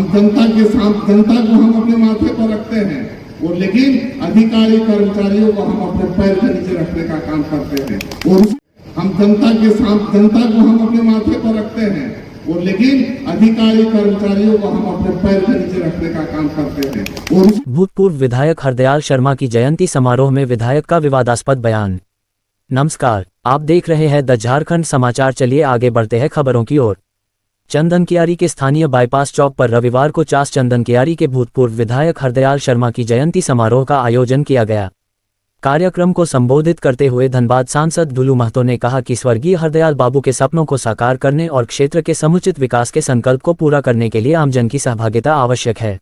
हम जनता के साथ, जनता को हम अपने माथे पर रखते हैं और लेकिन अधिकारी कर्मचारियों को हम अपने पैर के नीचे रखने का काम करते हैं। और हम जनता के साथ, जनता को हम अपने माथे पर रखते हैं और लेकिन अधिकारी कर्मचारियों को हम अपने पैर के नीचे रखने का काम करते हैं। और भूतपूर्व विधायक हरदयाल शर्मा की जयंती समारोह में विधायक का विवादास्पद बयान। नमस्कार, आप देख रहे हैं द झारखंड समाचार। चलिए आगे बढ़ते हैं खबरों की ओर। चंदन कियारी के स्थानीय बाईपास चौक पर रविवार को चास चंदन कियारी के भूतपूर्व विधायक हरदयाल शर्मा की जयंती समारोह का आयोजन किया गया। कार्यक्रम को संबोधित करते हुए धनबाद सांसद दुलू महतो ने कहा कि स्वर्गीय हरदयाल बाबू के सपनों को साकार करने और क्षेत्र के समुचित विकास के संकल्प को पूरा करने के लिए आमजन की सहभागिता आवश्यक है।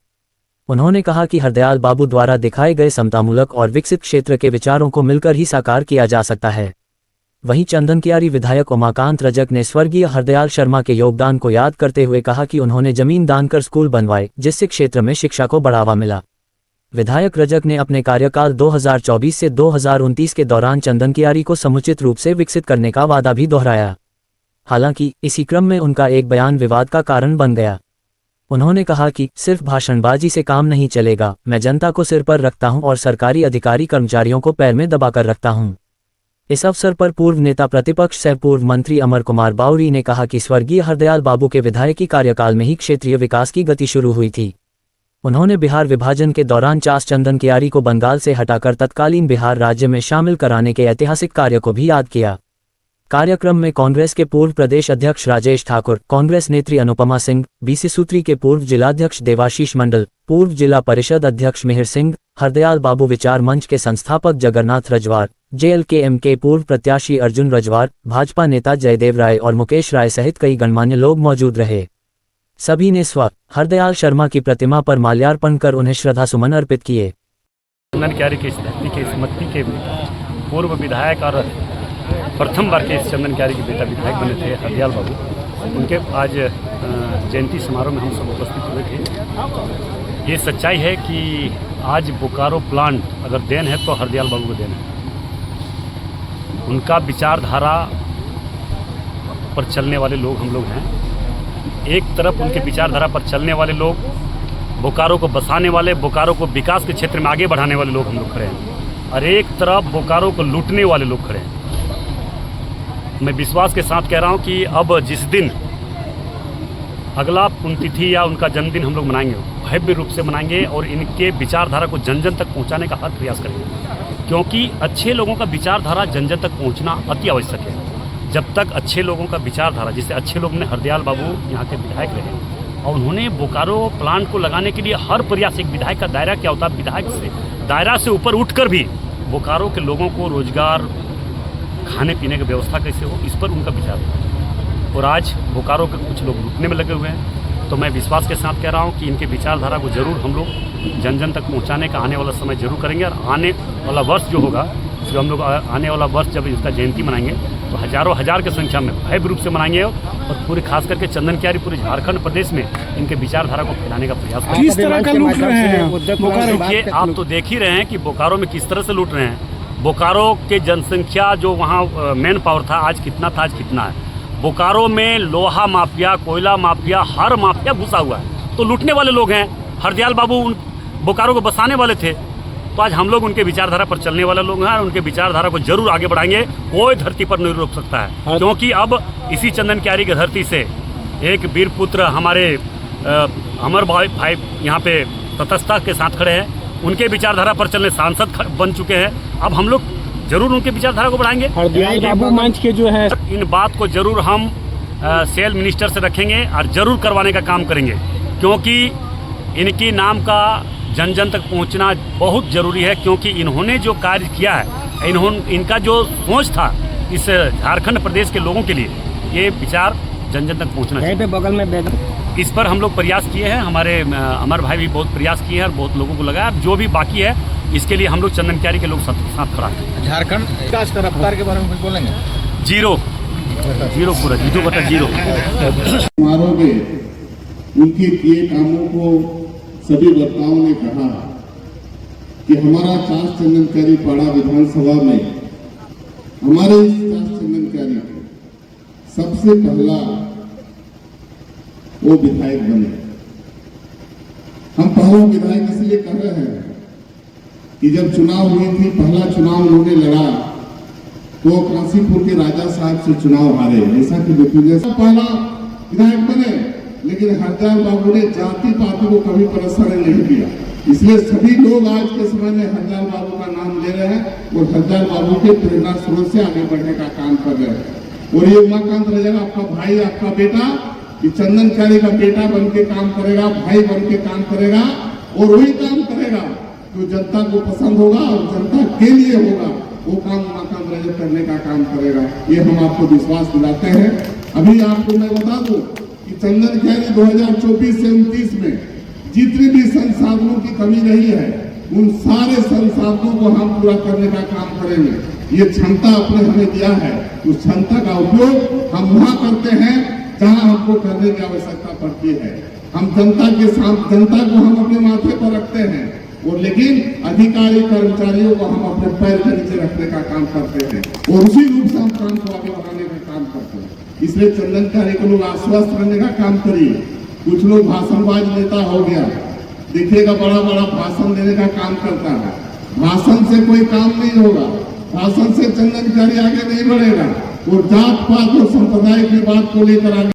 उन्होंने कहा कि हरदयाल बाबू द्वारा दिखाए गए समतामूलक और विकसित क्षेत्र के विचारों को मिलकर ही साकार किया जा सकता है। वहीं चंदन कियारी विधायक उमाकांत रजक ने स्वर्गीय हरदयाल शर्मा के योगदान को याद करते हुए कहा कि उन्होंने जमीन दान कर स्कूल बनवाए, जिससे क्षेत्र में शिक्षा को बढ़ावा मिला। विधायक रजक ने अपने कार्यकाल 2024 से 2029 के दौरान चंदन कियारी को समुचित रूप से विकसित करने का वादा भी दोहराया। हालांकि इसी क्रम में उनका एक बयान विवाद का कारण बन गया। उन्होंने कहा कि सिर्फ भाषणबाजी से काम नहीं चलेगा, मैं जनता को सिर पर रखता हूं और सरकारी अधिकारी कर्मचारियों को पैर में दबाकर रखता हूं। इस अवसर पर पूर्व नेता प्रतिपक्ष सह पूर्व मंत्री अमर कुमार बावरी ने कहा कि स्वर्गीय हरदयाल बाबू के विधायकी कार्यकाल में ही क्षेत्रीय विकास की गति शुरू हुई थी। उन्होंने बिहार विभाजन के दौरान चास चंदन कियारी को बंगाल से हटाकर तत्कालीन बिहार राज्य में शामिल कराने के ऐतिहासिक कार्य को भी याद किया। कार्यक्रम में कांग्रेस के पूर्व प्रदेश अध्यक्ष राजेश ठाकुर, कांग्रेस नेत्री अनुपमा सिंह, बीसी सूत्री के पूर्व जिलाध्यक्ष देवाशीष मंडल, पूर्व जिला परिषद अध्यक्ष मिहिर सिंह, हरदयाल बाबू विचार मंच के संस्थापक जगन्नाथ रजवार, JLKM के पूर्व प्रत्याशी अर्जुन रजवार, भाजपा नेता जयदेव राय और मुकेश राय सहित कई गणमान्य लोग मौजूद रहे। सभी ने हरदयाल शर्मा की प्रतिमा पर माल्यार्पण कर उन्हें श्रद्धासुमन अर्पित किए। चंदन कियारी की स्मृति के पूर्व विधायक और प्रथम बार के चंदन कियारी के बेटा विधायक बने थे हरदयाल बाबू, उनके आज जयंती समारोह में हम सब उपस्थित हुए थे। ये सच्चाई है कि आज बोकारो प्लांट अगर देन है तो हरदयाल बाबू को देन है। उनका विचारधारा पर चलने वाले लोग हम लोग हैं। एक तरफ उनके विचारधारा पर चलने वाले लोग, बोकारो को बसाने वाले, बोकारो को विकास के क्षेत्र में आगे बढ़ाने वाले लोग हम लोग खड़े हैं, और एक तरफ बोकारो को लूटने वाले लोग खड़े हैं। मैं विश्वास के साथ कह रहा हूं कि अब जिस दिन अगला पुण्यतिथि या उनका जन्मदिन हम लोग मनाएंगे, भव्य रूप से मनाएंगे और इनके विचारधारा को जन जन तक पहुंचाने का हर प्रयास करेंगे, क्योंकि अच्छे लोगों का विचारधारा जन जन तक पहुंचना अति आवश्यक है। जब तक अच्छे लोगों का विचारधारा, जिससे अच्छे लोग ने हरदयाल बाबू यहाँ के विधायक रहे और उन्होंने बोकारो प्लांट को लगाने के लिए हर प्रयास, एक विधायक का दायरा क्या होता है, विधायक से दायरा से ऊपर उठकर भी बोकारो के लोगों को रोजगार, खाने पीने की व्यवस्था कैसे हो, इस पर उनका विचार था। और आज बोकारो के कुछ लोग लूटने में लगे हुए हैं। तो मैं विश्वास के साथ कह रहा हूँ कि इनके विचारधारा को जरूर हम लोग जन जन तक पहुँचाने का आने वाला समय जरूर करेंगे। और आने वाला वर्ष जो होगा, जो हम लोग आने वाला वर्ष जब इसका जयंती मनाएंगे तो हजारों हजार की संख्या में भव्य रूप से मनाएंगे और पूरे खास करके चंदन कियारी पूरे झारखंड प्रदेश में इनके विचारधारा को फैलाने का प्रयास करेंगे। किस तरह का लूट रहे हैं? देखिए, आप तो देख ही रहे हैं कि बोकारो में किस तरह से लूट रहे हैं। बोकारो के जनसंख्या जो वहाँ मैन पावर था, आज कितना था, आज कितना है। बोकारो में लोहा माफिया, कोयला माफिया, हर माफिया घुसा हुआ है। तो लूटने वाले लोग हैं। हरदयाल बाबू बोकारो को बसाने वाले थे, तो आज हम लोग उनके विचारधारा पर चलने वाले लोग हैं और उनके विचारधारा को जरूर आगे बढ़ाएंगे। कोई धरती पर नहीं रोक सकता है, क्योंकि अब इसी चंदन कियारी की धरती से एक वीर पुत्र हमारे अमर भाई यहाँ पे तटस्थता के साथ खड़े हैं। उनके विचारधारा पर चलने सांसद बन चुके हैं। अब हम लोग जरूर उनके विचारधारा को बढ़ाएंगे। हरदयाल बाबू मंच के जो है, इन बात को जरूर हम सेल मिनिस्टर से रखेंगे और जरूर करवाने का काम करेंगे, क्योंकि इनकी नाम का जन जन तक पहुंचना बहुत ज़रूरी है। क्योंकि इन्होंने जो कार्य किया है, इनका जो सोच था इस झारखंड प्रदेश के लोगों के लिए, ये विचार जन जन तक पहुंचना चाहिए। बगल में इस पर हम लोग प्रयास किए हैं। हमारे अमर भाई भी बहुत प्रयास किए हैं और बहुत लोगों को लगाया। जो भी बाकी है इसके लिए हम लोग चंदन कियारी के लोग साथ खड़ा हैं। झारखंड विकास का रफ्तार के बारे में कुछ बोलेंगे? जीरो पूरा 0/0 समारोह में उनके किए कामों को सभी वक्ताओं ने कहा कि हमारा चास चंदन कियारी पाड़ा विधानसभा में हमारे इस चास चंदन कियारी सबसे पहला वो विधायक बने। हुआ विधायक इसलिए कह रहे हैं कि जब चुनाव हुई थी, पहला चुनाव उन्होंने लड़ा तो काशीपुर के राजा साहब से चुनाव हारे, जैसा कि दिग्विजय पहला विधायक बने, लेकिन हरदयाल बाबू ने जाति पाति को कभी परेशान नहीं किया। इसलिए सभी लोग आज के समय में हरदयाल बाबू का नाम ले रहे हैं और हरदयाल बाबू के प्रेरणा स्रोत से आगे बढ़ने का काम कर रहे हैं। और ये उमाकांत रजक आपका भाई, आपका बेटा, कि चंदनकारी का बेटा बन के काम करेगा, भाई बन के काम करेगा और वही काम करेगा जो जनता को पसंद होगा और जनता के लिए होगा, वो काम उमाकांत रजक करने का काम करेगा। ये हम आपको विश्वास दिलाते हैं। अभी आपको मैं बता दूं कि चंदनकारी 2024 से 29 में जितने भी संसाधनों की कमी रही है, उन सारे संसाधनों को हम पूरा करने का काम करेंगे। ये क्षमता आपने हमें दिया है, उस क्षमता का उपयोग हम वहां करते हैं जहां हमको करने की आवश्यकता पड़ती है। हम जनता के साथ, जनता को हम अपने माथे पर रखते हैं और लेकिन अधिकारी कर्मचारियों को हम अपने पैर के नीचे रखने का काम करते हैं और उसी रूप से हम काम को आगे बढ़ाने का काम करते हैं। इसलिए चंदनकारी को लोग आश्वस्त रहने का काम करिए। कुछ लोग भाषणबाज नेता हो गया, देखिएगा बड़ा बड़ा भाषण देने का काम करता है। भाषण से कोई काम नहीं होगा, भाषण से चंदनकारी आगे नहीं बढ़ेगा और जात पात और संप्रदाय की बात को लेकर आगे